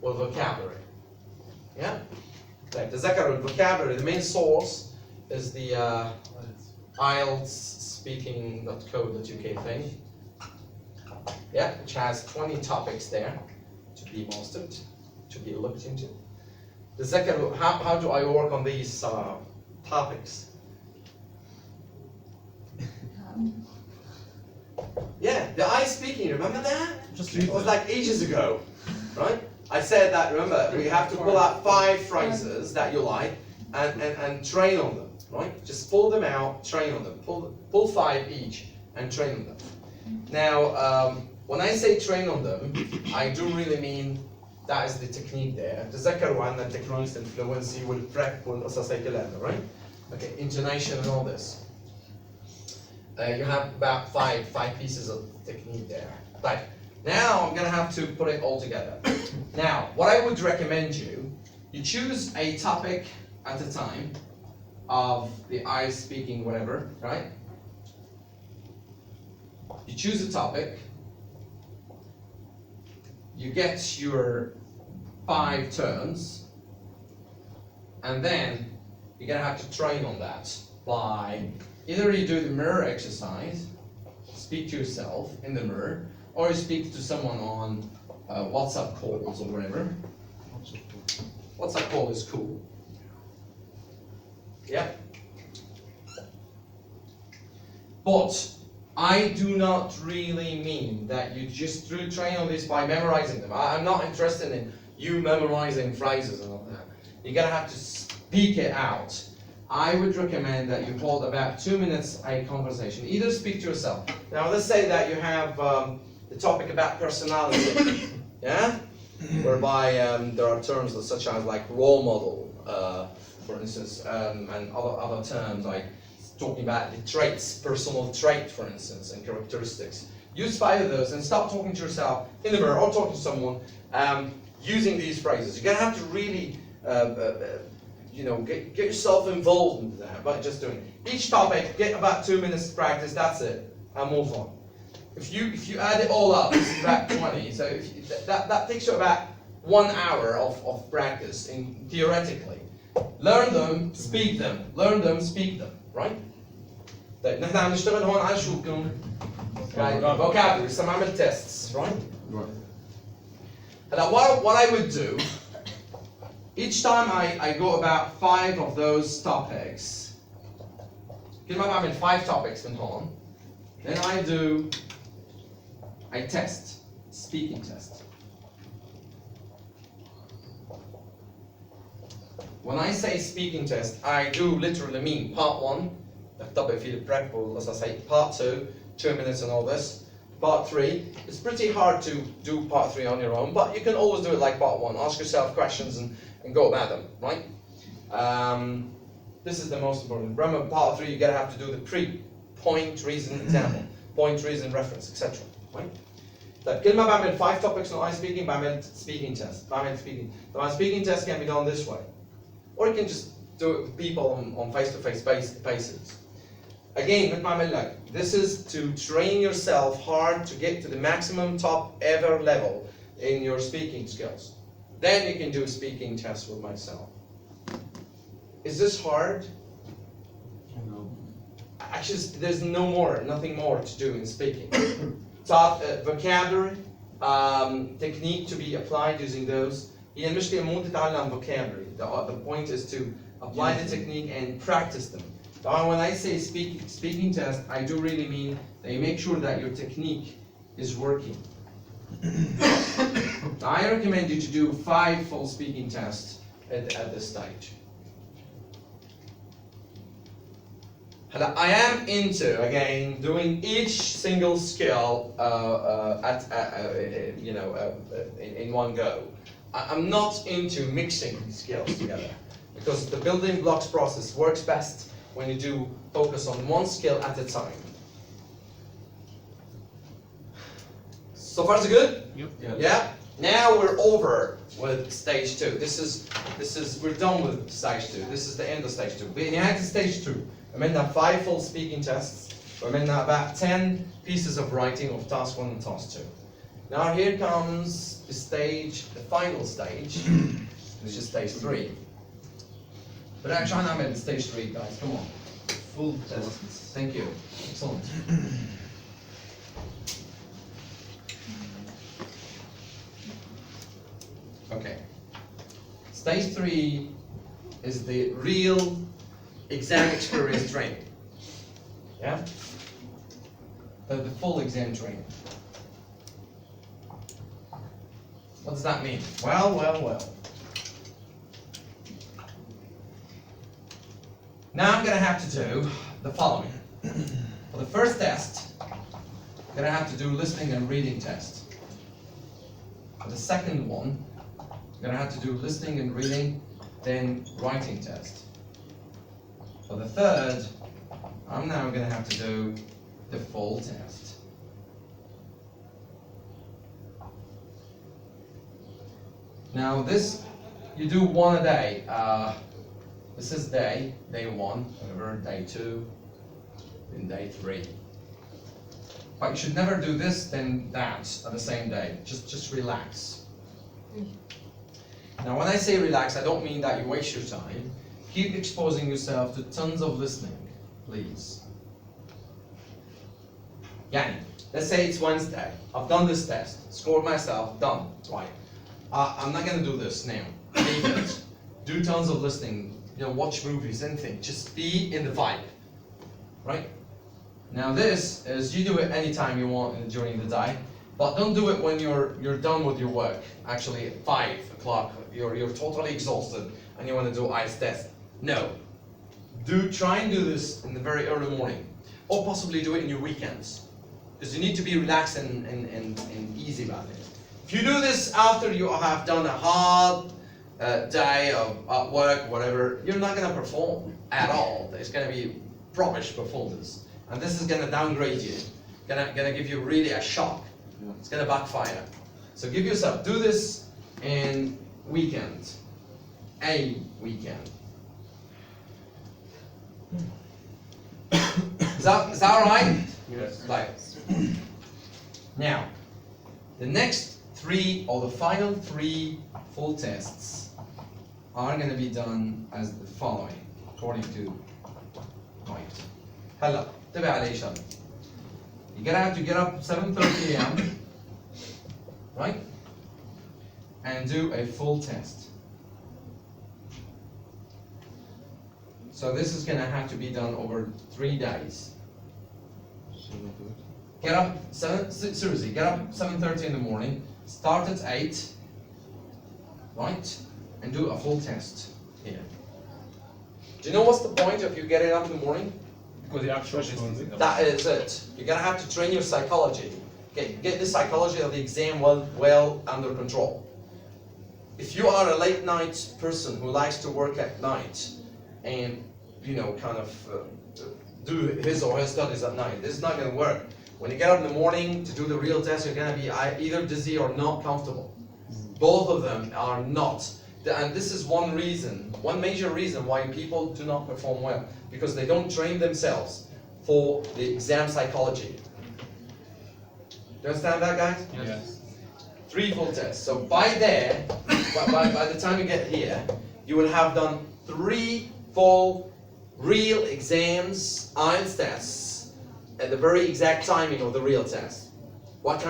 or vocabulary. Yeah. Like the vocabulary, the main source is the IELTS speaking.co.uk thing. Yeah, which has 20 topics there to be mastered, to be looked into. The second, how do I work on these topics? Yeah, the I speaking, remember that? It was like ages ago, right? I said that, remember, we have to pull out 5 phrases that you like and train on them, right? Just pull them out, train on them. Pull 5 each and train on them. Now, when I say train on them, I do really mean that is the technique there. تذكروا عندنا techniques and fluency والprep والقصص هي كلها, right? Okay, intonation and all this. You have about five pieces of technique there. Right. Now I'm gonna have to put it all together. Now, what I would recommend you choose a topic at a time of the I speaking whatever, right? You choose a topic, you get your 5 terms, and then you're gonna have to train on that by either you do the mirror exercise, speak to yourself in the mirror, or you speak to someone on WhatsApp calls or whatever. WhatsApp call is cool. Yeah. But I do not really mean that you just train on this by memorizing them. I'm not interested in you memorizing phrases and all that. You're gonna have to speak it out. I would recommend that you hold about 2 minutes a conversation. Either speak to yourself. Now let's say that you have the topic about personality, yeah? Whereby there are terms such as like role model, for instance, and other terms like talking about the traits, personal trait, for instance, and characteristics. Use 5 of those and start talking to yourself in the mirror or talking to someone using these phrases. You're gonna have to really, get yourself involved in that by just doing it. Each topic, get about 2 minutes to practice. That's it, and move on. If you add it all up, it's about 20. So that takes you about 1 hour of practice theoretically. Learn them, speak them. Learn them, speak them. Right? طيب نحن عم نشتغل هون على شو كم؟ vocabulary. So I'm عامل tests, right? Right. Now what I would do, each time I go about 5 of those topics, كل ما بعمل 5 topics من هون, then I do a test, speaking test. When I say speaking test, I do literally mean part 1, نختبر فيه الprep والقصص هي. Part 2, 2 minutes and all this. Part 3, it's pretty hard to do part 3 on your own, but you can always do it like part 1. Ask yourself questions and go about them, right? This is the most important. Remember, part 3, you're gonna have to do the point, reason, example, point, reason, reference, etc. Right? طيب كل ما بعمل 5 topics on I speaking, بعمل speaking test. بعمل speaking. طبعا speaking test can be done this way. Or you can just do it with people on face-to-face basis. Again, مثل ما عمل لك, this is to train yourself hard to get to the maximum top ever level in your speaking skills. Then you can do a speaking test with myself. Is this hard? No. Actually, there's nothing more to do in speaking. Vocabulary, technique to be applied using those. هي المشكلة مو تتعلم vocabulary. The point is to apply the technique and practice them. When I say speaking test, I do really mean that you make sure that your technique is working. Now, I recommend you to do 5 full speaking tests at this stage. I am into, again, doing each single skill in one go. I'm not into mixing skills together because the building blocks process works best when you do focus on one skill at a time. So far so good? Yep. Yeah? Now we're over with stage 2. We're done with stage 2. This is the end of stage 2. بنهاية stage 2 عملنا 5 full speaking tests. وعملنا about 10 pieces of writing of task 1 and task 2. Now here comes the final stage, which is stage 3. But actually, I'm at stage 3, guys. Come on. Full tests. Thank you. Excellent. Okay. Stage 3 is the real exam experience training. Yeah? The full exam training. What does that mean? Well. Now I'm going to have to do the following. For the first test, you're gonna have to do listening and reading test. For the second one, you're gonna have to do listening and reading, then writing test. For the third, I'm now gonna have to do the full test. Now this, you do one a day. This is day 1, whatever, day 2, then day 3. But you should never do this then that on the same day. Just relax. Now when I say relax, I don't mean that you waste your time. Keep exposing yourself to tons of listening, please. Yani, let's say it's Wednesday. I've done this test, scored myself, done, right. I'm not gonna do this now. Leave it. Do tons of listening, watch movies, anything. Just be in the vibe, right? Now this is, you do it anytime you want during the day, but don't do it when you're done with your work. Actually at 5 o'clock, you're totally exhausted and you want to do IELTS test. No. Try and do this in the very early morning, or possibly do it in your weekends, because you need to be relaxed and easy about it. If you do this after you have done a hard day of work, whatever, you're not going to perform at all. It's going to be rubbish performance. And this is going to downgrade you. Gonna give you really a shock. It's going to backfire. So give yourself, do this in weekend. A weekend. Is that all right? Yes. Right. Now, the next 3 or the final 3 full tests are going to be done as the following, according to Mike. هلا انتبه علي شغله. You're gonna have to get up 7:30 a.m. right? And do a full test. So this is gonna have to be done over 3 days. Get up seriously, get up 7:30 in the morning, start at 8, right? And do a full test here. Do you know what's the point of you getting up in the morning? Because the actual is That is it. You're gonna have to train your psychology. Get the psychology of the exam well under control. If you are a late night person who likes to work at night and kind of do his or her studies at night, this is not gonna work. When you get up in the morning to do the real test, you're gonna be either dizzy or not comfortable. Both of them are not. And this is one major reason why people do not perform well, because they don't train themselves for the exam psychology. Do you understand that, guys? Yes. 3 full tests. So by the time you get here, you will have done 3 full real exams, IELTS tests, at the very exact timing of the real test. What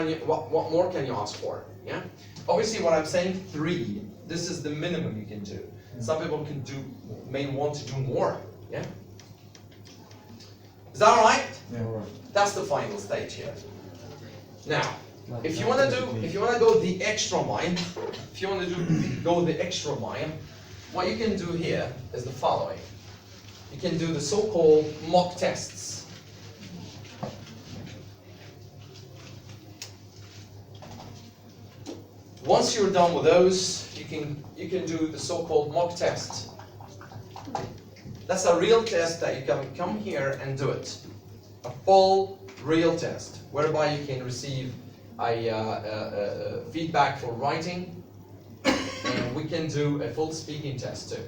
more can you ask for? Yeah. Obviously, what I'm saying 3. This is the minimum you can do. Some people may want to do more. Yeah. Is that all right? Yeah. That's the final stage here. Now, if you want to go the extra mile, what you can do here is the following. You can do the so-called mock tests. Once you're done with those, you can do the so-called mock test. That's a real test that you can come here and do it. A full real test, whereby you can receive a feedback for writing, and we can do a full speaking test too.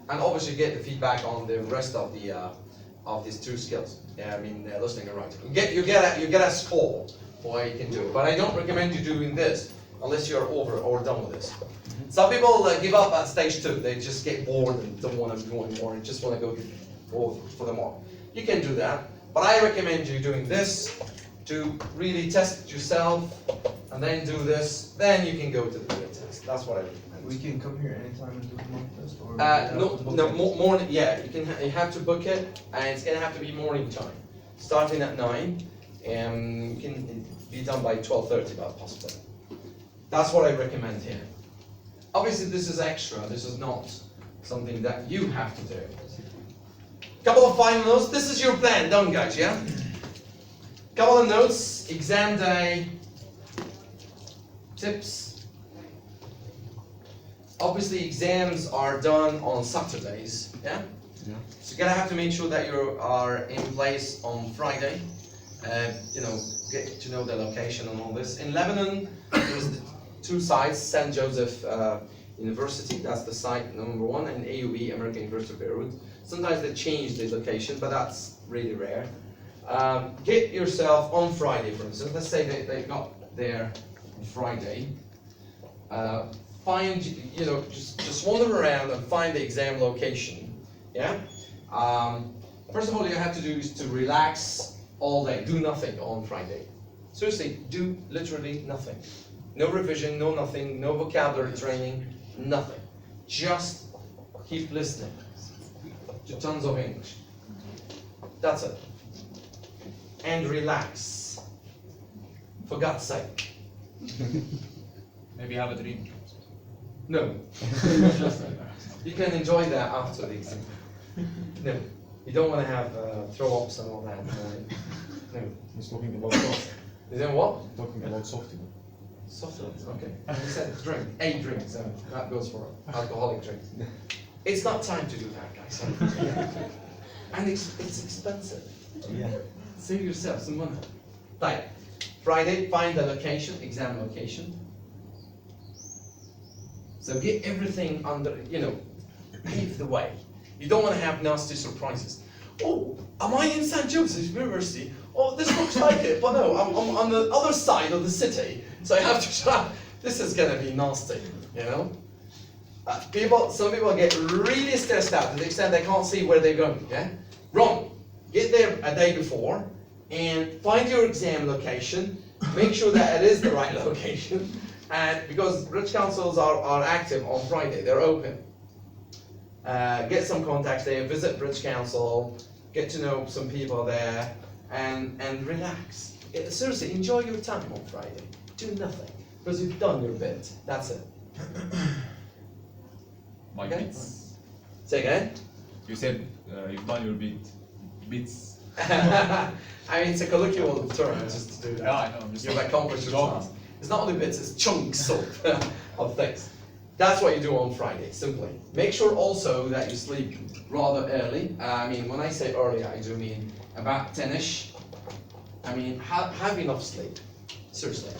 And obviously get the feedback on the rest of these 2 skills. Listening and writing. You get a score for what you can do. But I don't recommend you doing this unless you're over or done with this. Some people give up at stage 2. They just get bored and don't want to do anymore and just want to go for the mark. You can do that, but I recommend you doing this to really test yourself, and then do this. Then you can go to the real test. That's what I recommend. We can come here anytime and do the mock test, or Morning. Yeah, you have to book it, and it's gonna have to be morning time, starting at 9, and you can be done by 12:30, but possibly. That's what I recommend here. Obviously, this is extra. This is not something that you have to do. Couple of final notes. This is your plan, done, guys. Yeah. Couple of notes, exam day tips. Obviously, exams are done on Saturdays, yeah? Yeah. So you're gonna have to make sure that you are in place on Friday. You know, get to know the location and all this. In Lebanon, there's the two sites, St. Joseph University, that's the site number one, and AUB, American University of Beirut. Sometimes they change the location, but that's really rare. Get yourself on Friday, for instance. Let's say they got there on Friday. Find, you know, just wander around and find the exam location. Yeah. First of all, you have to do is to relax all day. Do nothing on Friday. Seriously, do literally nothing. No revision, no nothing, no vocabulary training, nothing. Just keep listening to tons of English. That's it. And relax. For God's sake. Maybe have a dream. No. You can enjoy that after the exam. No. You don't want to have throw-ups and all that. No. He's talking about soft. Is that what? Talking about softy. Soft, okay. You said drink, a drink, so that goes for alcoholic drink. It's not time to do that, guys. And it's expensive. Yeah. Save yourself some money. Right. Friday, find the location, exam location. So get everything under, you know, pave the way. You don't want to have nasty surprises. Oh, am I in St. Joseph's University? Oh, this looks like it, but no, I'm on the other side of the city, so I have to try. This is gonna be nasty, you know? Some people get really stressed out to the extent they can't see where they're going, yeah? Wrong. Get there a day before and find your exam location, make sure that it is the right location, and because British councils are active on Friday, they're open. Get some contacts there, visit British Council, get to know some people there, and relax. Seriously, enjoy your time on Friday. Do nothing, because you've done your bit. That's it. My Okay. beats. Say again? You said you've done your beats. I mean, it's a colloquial term just to do that. Yeah, I know. I'm just You've accomplished your joking. task. It's not only bits, it's chunks of things. That's what you do on Friday, simply. Make sure also that you sleep rather early. I mean, when I say early, I do mean about 10ish. I mean, have enough sleep. Seriously.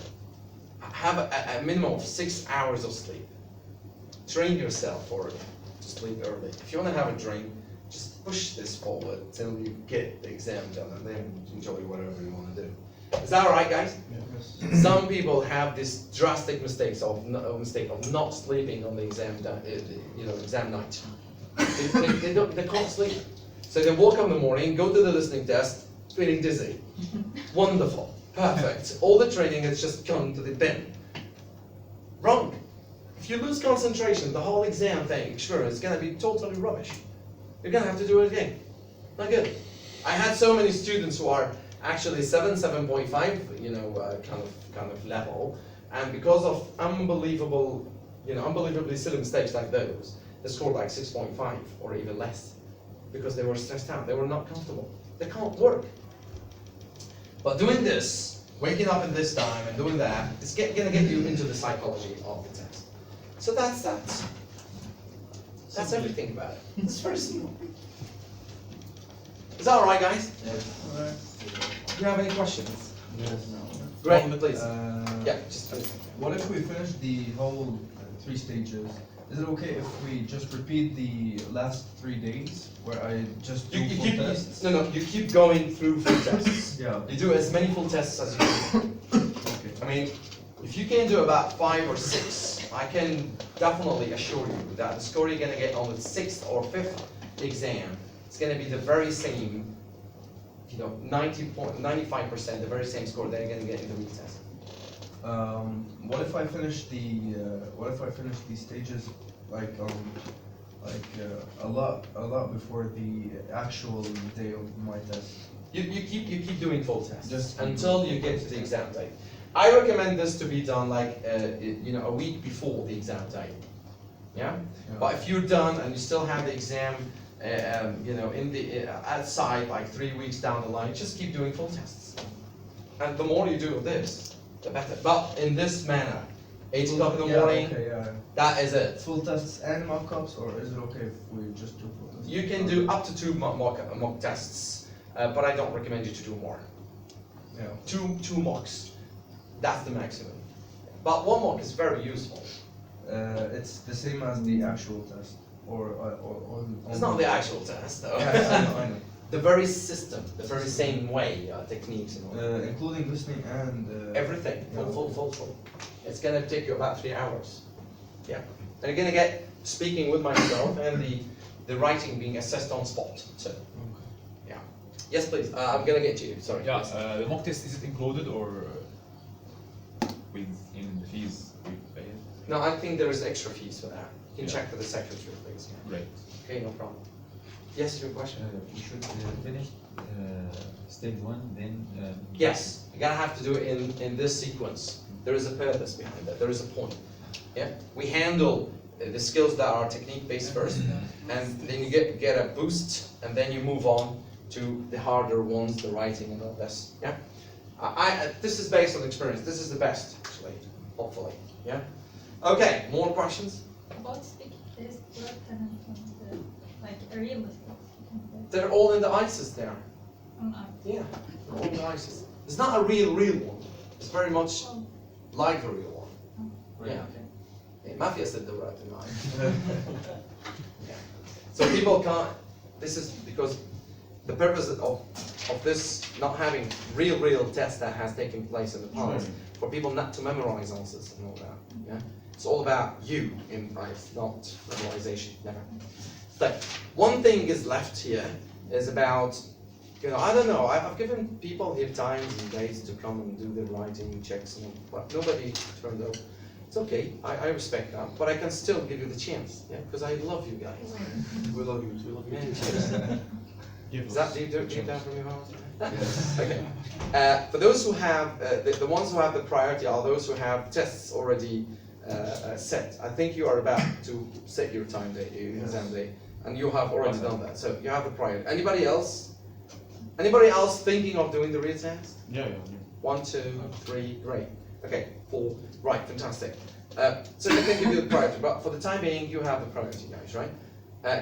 Have a minimum of 6 hours of sleep. Train yourself for it to sleep early. If you want to have a drink, just push this forward till you get the exam done and then enjoy whatever you want to do. Is that alright, guys? Yes. Some people have this drastic mistake of not sleeping on the exam exam night. They can't sleep. So they wake up in the morning, go to the listening test, feeling dizzy. Wonderful, perfect. All the training has just gone to the bin. Wrong. If you lose concentration, the whole exam experience is going to be totally rubbish. You're going to have to do it again. Not good. I had so many students who are actually 7.5, kind of level, and because of unbelievably silly mistakes like those, they scored like 6.5 or even less, because they were stressed out, they were not comfortable, they can't work. But doing this, waking up at this time and doing that, it's gonna get you into the psychology of the test. So that's that. That's everything about it. It's very simple. Is that alright, guys? Do you have any questions? Yes. Great, please. Yeah, just What if we finish the whole 3 stages? Is it okay if we just repeat the last 3 days where I just do you full keep tests? you keep going through full tests. Yeah. You do as many full tests as you can. Okay. I mean, if you can do about 5 or 6, I can definitely assure you that the score you're gonna get on the 6th or 5th exam is gonna be the very same, 95%, the very same score that you're gonna get in the retest. What if I finish these stages a lot before the actual day of my test? You keep doing full tests Just until you get to the exam date. I recommend this to be done a week before the exam date. Yeah? But if you're done and you still have the exam, outside like 3 weeks down the line, just keep doing full tests. And the more you do of this, the better. But in this manner, 8 o'clock in the Yeah, morning, okay, yeah. that is it. Full tests and mock-ups, or is it okay if we just do full tests? You can do up to 2 mock tests, but I don't recommend you to do more. Yeah. Two mocks, that's the maximum. But 1 mock is very useful. It's the same as the actual test, or It's not the actual test though. Yeah, I know, I know. The very system, the very same way, techniques and all. Including listening and Everything, yeah. full. It's gonna take you about 3 hours. Yeah. And you're gonna get speaking with myself and the writing being assessed on spot. So, yeah. Yes, please. I'm gonna get to you. Sorry. Yeah, please. the mock test, is it included or in the fees we pay? No, I think there is extra fees for that. You can Yeah. check for the secretary, please. Yeah. Great. Okay, no problem. Yes, your question. We should finish stage 1, then. Yes, you're gonna have to do it in this sequence. There is a purpose behind that. There is a point. Yeah, we handle the skills that are technique based first, and then you get a boost, and then you move on to the harder ones, the writing and all this. Yeah, this is based on experience. This is the best, actually, hopefully. Yeah. Okay, more questions? About speaking test, what kind of like a real speaking test? They're all in the ISIS there. On art. Yeah, they're all in the ISIS. It's not a real one. It's very much Oh, like the real one. Yeah. okay. Yeah, Mafia said the word tonight. Yeah. So people can't, this is because the purpose of this not having real tests that has taken place in the past, for people not to memorize answers and all that. Yeah. It's all about you in life, not memorization, never. So, one thing is left here is about, I don't know, I've given people here times and days to come and do their writing checks, and but nobody turned up. It's okay, I respect that, but I can still give you the chance, yeah, because I love you guys. We love you too. Yeah, cheers. Is that deep down from your heart? Yes. Okay. For those who have, the ones who have the priority are those who have tests already set. I think you are about to set your time date, your exam date, and you have already done that. So you have the priority. Anybody else? Anybody else thinking of doing the real test? Yeah. 1, 2, 3, great. Okay, 4, right, fantastic. So they can give you the priority, but for the time being, you have the priority, guys, right?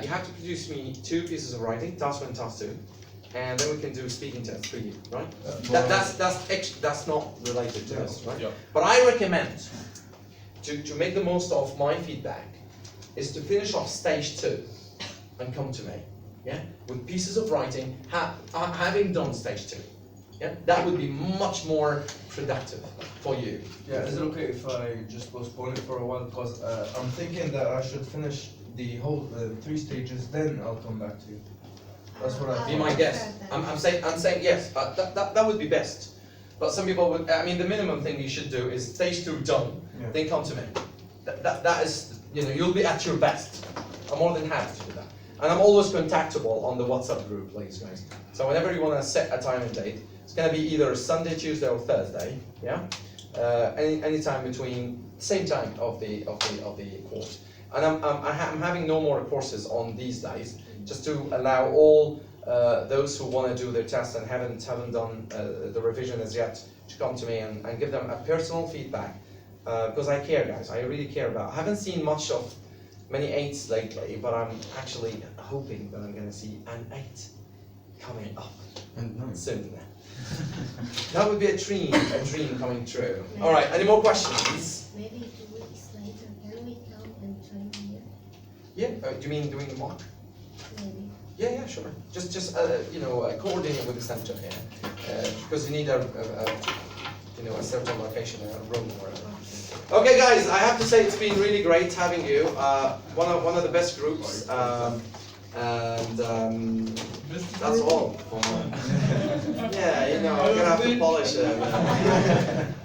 You have to produce me 2 pieces of writing, task 1, task 2, and then we can do a speaking test for you, right? That's not related to this, right? Yeah. But I recommend to make the most of my feedback is to finish off stage 2 and come to me, yeah, with pieces of writing, having done stage 2. Yeah, that would be much more productive for you. Yeah, is it okay if I just postpone it for a while? Because I'm thinking that I should finish the whole 3 stages, then I'll come back to you. That's what I Be my guest. I'm saying yes. That would be best. But some people would. I mean, the minimum thing you should do is stage 2 done, Yeah. then come to me. That is, you'll be at your best. I'm more than happy to do that. And I'm always contactable on the WhatsApp group, please, guys. So whenever you want to set a time and date, it's going to be either Sunday, Tuesday, or Thursday. Yeah. Any time between same time of the course. And I'm having no more courses on these days, just to allow all those who want to do their tests and haven't done the revision as yet to come to me and give them a personal feedback, because I care, guys. I really care about. I haven't seen much of many 8s lately, but I'm actually hoping that I'm going to see an 8 coming up soon. That would be a dream coming true. All right, any more questions? Maybe 2 weeks later, can we come and train here? Yeah, do you mean doing the mock? Maybe. Yeah, sure. Just coordinate with the center here, because you need a certain location, a room or whatever. Okay, guys, I have to say it's been really great having you. One of the best groups, and that's all. Yeah, I'm gonna have to polish it.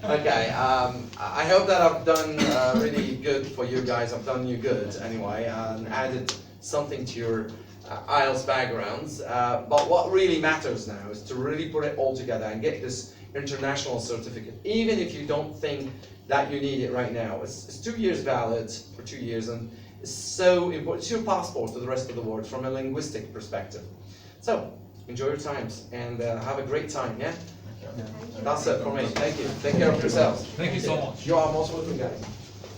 Okay, I hope that I've done really good for you guys. I've done you good anyway, and added something to your IELTS backgrounds. But what really matters now is to really put it all together and get this international certificate, even if you don't think that you need it right now. It's 2 years valid for 2 years, and it's so important. It's your passport to the rest of the world from a linguistic perspective. So enjoy your times and have a great time. Yeah. That's it for me. Thank you. Take care of yourselves. Thank you so much. You are most welcome, guys.